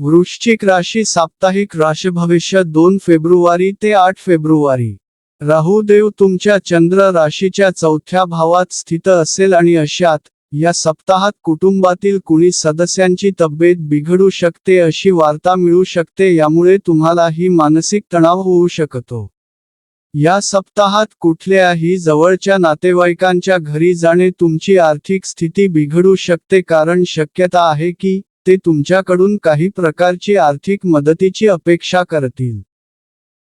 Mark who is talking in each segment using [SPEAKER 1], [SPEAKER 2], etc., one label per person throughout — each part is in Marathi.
[SPEAKER 1] वृश्चिक राशी साप्ताहिक राशी भविष्य 2 फेब्रुवारी ते 8 फेब्रुवारी. राहुदेव तुमच्या चंद्र राशीच्या 4थ्या भावात स्थित असेल आणि अशात या सप्ताहात कुटुंबातील कुणी सदस्यांची तब्येत बिघडू शकते अशी वार्ता मिळू शकते, यामुळे तुम्हालाही मानसिक तणाव होऊ शकतो. या सप्ताहात कुठल्याही जवळच्या नातेवाईकांच्या घरी जाणे तुमची आर्थिक स्थिती बिघडू शकते, कारण शक्यता आहे की ते तुमच्याकडून काही प्रकारची आर्थिक मदतीची अपेक्षा करतील.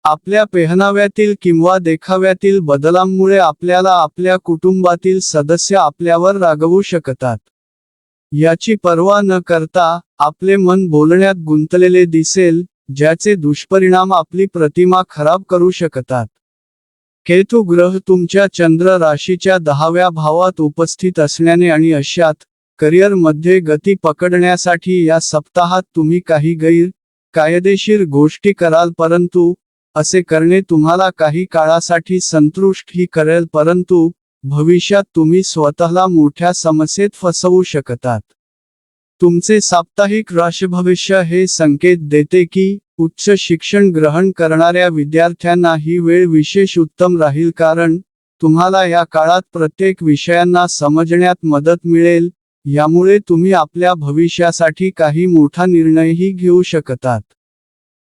[SPEAKER 1] आपल्या पेहनाव्यातील किंवा देखाव्यातील बदलांमुळे आपल्याला आपल्या कुटुंबातील सदस्य आपल्यावर रागवू शकतात. याची पर्वा न करता आपले मन बोलण्यात गुंतलेले दिसेल, ज्याचे दुष्परिणाम आपली प्रतिमा खराब करू शकतात. केतू ग्रह तुमच्या चंद्र राशीच्या 10व्या भावात उपस्थित असण्याने आणि अशात करिअरमध्ये गती पकडण्यासाठी या सप्ताहात तुम्ही काही कायदेशीर गोष्टी कराल, परंतु असे करणे तुम्हाला काही काळासाठी संतुष्टही करेल, परंतु भविष्यात तुम्ही स्वतःला मोठ्या समस्येत फसवू शकतात. तुमचे साप्ताहिक राशी भविष्य हे संकेत देते की उच्च शिक्षण ग्रहण करणाऱ्या विद्यार्थ्यांना ही वेळ विशेष उत्तम राहील, कारण तुम्हाला या काळात प्रत्येक विषयांना समजण्यात मदत मिळेल. यामुळे तुम्ही आपल्या भविष्यासाठी काही मोठा निर्णयही घेऊ शकतात.